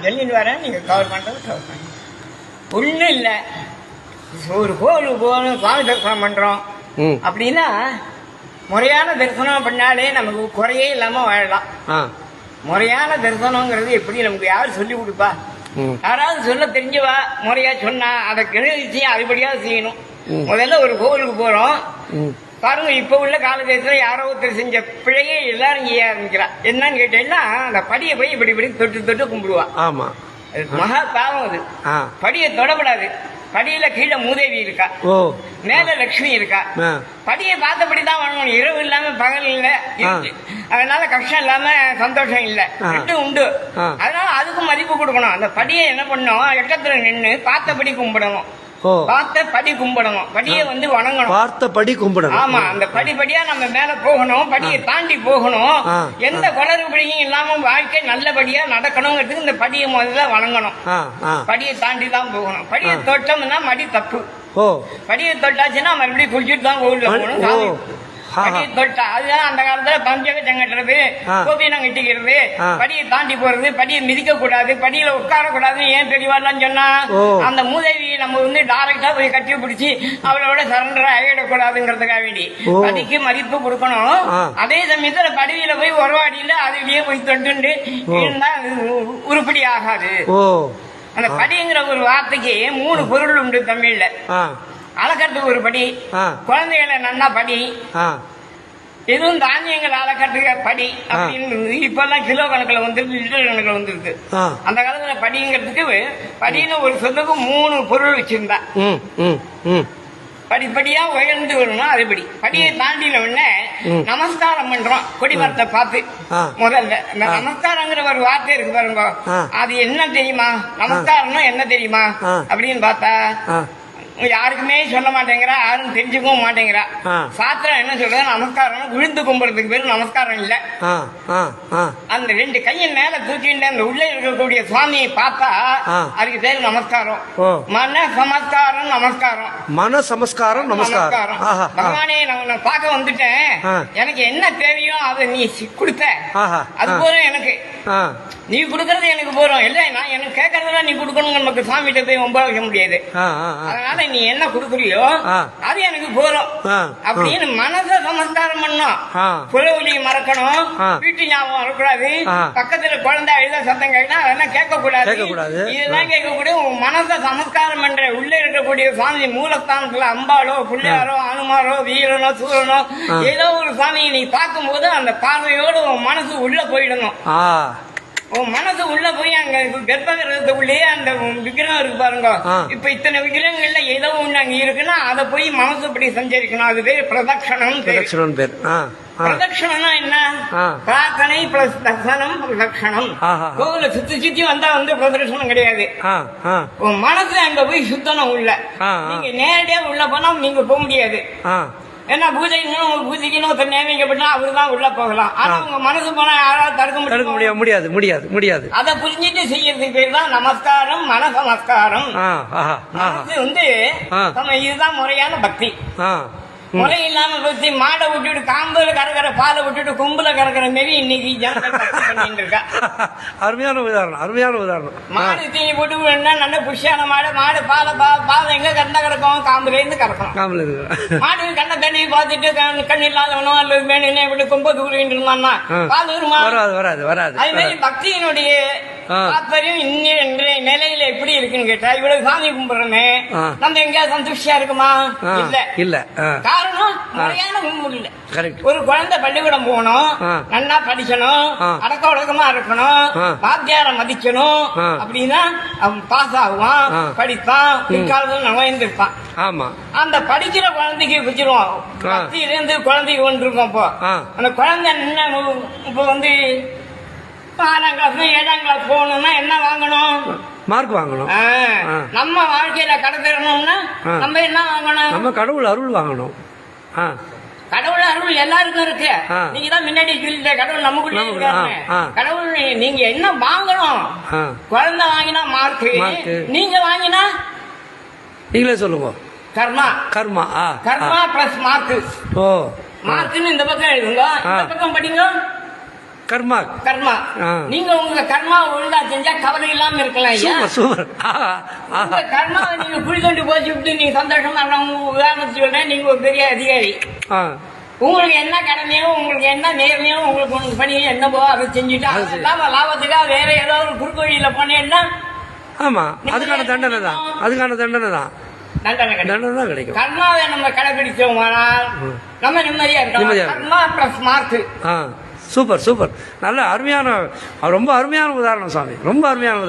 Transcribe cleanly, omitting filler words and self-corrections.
நான் சொல்லிட்டு வரேன், நீங்கள் கவர் பண்ணுறது கவர் பண்ணுங்க. ஒன்றும் இல்லை, ஒரு கோவிலுக்கு போகணும், சுவாமி தரிசனம் பண்ணுறோம் அப்படின்னா முறையான தரிசனம் பண்ணாலே நமக்கு குறையே இல்லாமல் வாழலாம். முறையான தரிசனங்கிறது எப்படி நமக்கு யார் சொல்லி கொடுப்பா? யாராவது சொல்ல தெரிஞ்சவா முறையா சொன்னா அதை கிரகிச்சு அதுபடியா செய்யணும். முதல்ல ஒரு கோவிலுக்கு போறோம் பாருங்க, இப்ப உள்ள காலகட்டத்துல யாரோ ஒருத்தர் செஞ்ச பிழையே எல்லாரும் செய்ய ஆரம்பிக்கிறா. என்னன்னு கேட்டீங்கன்னா, அந்த படியை போய் இப்படி இப்படி தொட்டு தொட்டு கும்பிடுவா. ஆமா, மகா பாவம் அது. படியை தொடப்படாது. படியில கீழே மூதேவி இருக்கா, மேல லட்சுமி இருக்கா. படியை பார்த்தபடிதான் வாங்கணும். இரவு இல்லாம பகல் இல்ல, அதனால கஷ்டம் இல்லாம சந்தோஷம் இல்ல, ரெண்டும் உண்டு. அதனால அதுக்கும் மதிப்பு கொடுக்கணும். அந்த படியை என்ன பண்ணணும், எக்கத்துல நின்று பார்த்தபடி கும்பிடணும். பார்த்த படி கும்பிடணும். படியை வணங்கணும். பார்த்த படி கும்பிடணும். ஆமா, அந்த படிப்படியா நம்ம மேல போகணும். படியை தாண்டி போகணும். எந்த குளறுபடியும் இல்லாம வாழ்க்கை நல்லபடியா நடக்கணுங்கிறதுக்கு இந்த படியை முதல்ல வணங்கணும். படியை தாண்டி தான் போகணும். படியை தொட்டோம்னா மடி தப்பு. படியை தொட்டாச்சுன்னா மறுபடியும் குளிச்சுட்டு தான் கோவில்ல போகணும். படியை தொட்டா அதுதான் அந்த காலத்துல பஞ்சகச்சம் கட்டுறது, கோபினம் கட்டிக்கிறது, படியை தாண்டி போறது, படியை மிதிக்க கூடாது, படியில உட்கார கூடாது. ஏன் தெளிவாலாம் சொன்னா, அந்த மூதேவியை நம்ம டைரக்டா போய் கட்டி பிடிச்சி அவளோட சரண்டர் ஆகிடக்கூடாதுங்கிறதுக்காக வேண்டி படிக்கு மதிப்பு கொடுக்கணும். அதே சமயத்துல படியில போய் உறவாடியில அதுலயே போய் தொட்டு இருந்தா உருப்படி ஆகாது. அந்த படிங்கிற ஒரு வார்த்தைக்கு 3 பொருள் உண்டு தமிழ்ல. அளக்கட்டுக்கு ஒரு படி, குழந்தைகளை நன்னா படி, எதுவும் தானியங்கள் அளக்கட்டுக்க படி அப்படின்னு இப்பெல்லாம் கிலோ கணக்குல வந்துருக்கு, லிட்டர் கணக்குல வந்துருக்கு. அந்த காலத்துல படிங்கிறதுக்கு படின்னு ஒரு சொல்லுக்கு 3 பொருள் வச்சிருந்தா. படிப்படியா உயர்ந்து வரணும். அதுபடி படியை தாண்டின உடனே நமஸ்காரம் பண்றோம். கொடிமரத்தை பார்த்து முதல்ல இந்த நமஸ்காரங்கிற ஒரு வார்த்தை இருக்கு பாருங்க, அது என்ன தெரியுமா? நமஸ்காரம்னா என்ன தெரியுமா அப்படின்னு பார்த்தா யாருக்குமே சொல்ல மாட்டேங்கிறா, யாரும் தெரிஞ்சுக்கவும் மாட்டேங்கிறா. சாத்திரம் என்ன சொல்றது, நமஸ்காரம் விழுந்து கும்பிடுறதுக்கு பேரு நமஸ்காரம் இல்ல. அந்த 2 கையின் மேல தூக்கிட்டு அந்த உள்ள இருக்கக்கூடிய சுவாமியை பார்த்தா அதுக்கு பேரு நமஸ்காரம். மன சமஸ்காரம் நமஸ்காரம். மன சமஸ்காரம் நமஸ்காரம். பகவானே, நான் பார்க்க வந்துட்டேன், எனக்கு என்ன தேவையோ அதை நீ கொடுத்த, அது போதும் எனக்கு. நீ கொடுக்கறது எனக்கு போறோம் இல்ல, நான் எனக்கு கேட்கறதெல்லாம் நீ கொடுக்கணும். நமக்கு சாமிகிட்ட போய் ரொம்ப வைக்க முடியாது. அதனால நீ என்ன கொடுக்குறியோ அது எனக்கு போறோம் அப்படின்னு மனச சமஸ்காரம் பண்ணும். புலவலியை மறக்கணும், வீட்டு ஞாபகம் வரக்கூடாது, பக்கத்துல குழந்தை அழுத சத்தம் கேட்டா அதெல்லாம் கேட்க கூடாது. இதெல்லாம் கேட்கக்கூடிய மனச சமஸ்காரம் பண்ற உள்ள இருக்கக்கூடிய சுவாமி மூலஸ்தானத்துல அம்பாளோ பிள்ளையாரோ அனுமாரோ வீரனோ சூரனோ ஏதோ ஒரு சுவாமியை நீ பார்க்கும் போது அந்த பார்வையோடு உன் மனசு உள்ள போயிடணும். உன் மனசு உள்ள போய் அங்க கர்ப்பகிரகத்துக்குள்ளேயே அந்த விக்கிரகம் இருக்கு பாருங்க. இப்ப இத்தனை விக்கிரகங்கள்ல ஏதோ ஒண்ணு அங்க இருக்குன்னா அதை போய் மனசு இப்படி சஞ்சரிக்கணும். அது பேர் பிரதட்சணம். பிரதட்சணம்னா என்ன? பிரார்த்தனை பிளஸ் தர்சனம் பிரதட்சணம். கோவில சுத்தி வந்தா பிரதட்சணம் கிடையாது. உன் மனசு அங்க போய் சுத்தணும் உள்ள. நீங்க நேரடியா உள்ள போனா நீங்க போக முடியாது. ஏன்னா பூஜைக்குன்னு ஒருத்தர் நியமிக்கப்பட்டா அவரு தான் உள்ள போகலாம். ஆனா உங்க மனசு போனா யாராவது தடுக்க முடியாது. அதை புரிஞ்சுட்டு செய்யறதுக்கு பேர் தான் நமஸ்காரம், மன சமஸ்காரம். இதுதான் முறையான பக்தி. முறை இல்லாம பத்தி மாடை விட்டுட்டு காம்புல கறக்கிற பாலை விட்டுட்டு கும்புல கறக்கிற மாரி இன்னைக்கு ஜனங்கள் பண்ணிட்டு இருக்கா. அருமையான உதாரணம். மாடு தீனி போட்டு நல்ல புஷியான மாடு பாலை எங்க கண்டா கிடக்கும், காம்புல இருந்து கறக்கணும். மாடு கண்ண தண்ணி பார்த்துட்டு கண் இல்லாதவனோ அல்லது வேணும் இப்படி கும்ப தூரிட்டு இருந்தான்னா பால் வராது. அது மாதிரி பக்தியினுடைய தாற்பயம் இன்றைய நிலையில எப்படி இருக்குன்னு கேட்டா, இவ்வளவு சாமி கும்பிடுறோமே நம்ம எங்கேயாவது சந்துஷ்டியா இருக்குமா? இல்ல. காரணம் முறையான கும்பிடு இல்ல. ஒரு குழந்தை பள்ளிக்கூடம் போகணும், நல்லா படிக்கணும், அடக்க ஒடுக்கமா இருக்கணும், வாத்தியாரை மதிக்கணும். அப்படின்னா அவன் பாஸ் ஆகுவான், படிப்பான், பிற்காலத்தில் நுழைந்திருப்பான். அந்த படிக்கிற குழந்தைக்கு வச்சிருவோம். பக்தியிலிருந்து குழந்தைக்கு வந்துருக்கோம். இப்போ அந்த குழந்தை என்ன இப்போ 6ஆம் கிளாஸ் 7ஆம் கிளாஸ் போகணும்னா என்ன வாங்கணும்? மார்க் வாங்கணும். நம்ம வாழ்க்கையில கடத்தணும்னா நம்ம என்ன வாங்கணும்? நம்ம கடவுள் அருள் வாங்கணும். கடவுள் அருள் எல்லாருக்கும் இருக்கு. நீங்க தான் முன்னாடி சொல்லிட்ட கடவுள் நமக்குள்ள இருக்காரு. கடவுள் நீங்க என்ன வாங்கணும்? குழந்தை வாங்கினா மார்க், நீங்க வாங்கினா நீங்களே சொல்லுங்க. கர்மா பிளஸ் மார்க். மார்க்னு இந்த பக்கம் எழுதுங்க, இந்த பக்கம் படிங்க. கர்மா கர்மா. நீங்க உங்க கர்மா ஒழுங்கா செஞ்சா கவலை இல்லாம இருக்கலாம் ஐயா. சூப்பர். உங்க கர்மாவை நீங்க குழி தோண்டி போச்சு விட்டு நீங்க சந்தோஷமா உதாரணத்துக்கு சொல்றேன், நீங்க ஒரு பெரிய அதிகாரி, உங்களுக்கு என்ன கடமையோ உங்களுக்கு என்ன நேர்மையோ உங்களுக்கு ஒன்று பண்ணி என்னவோ அதை செஞ்சுட்டு அது லாபத்துக்காக வேற ஏதோ ஒரு குறுக்கு வழியில போனேன்னா ஆமா அதுக்கான தண்டனை தான், அதுக்கான தண்டனை தான், தண்டனை தான் கிடைக்கும். கர்மாவை நம்ம கடைபிடிச்சோமானால் நம்ம நிம்மதியா இருக்கோம். கர்மா பிளஸ் மார்க். Super super. நல்ல அருமையான, ரொம்ப அருமையான உதாரணம் சாமி, ரொம்ப அருமையான உதாரணம்.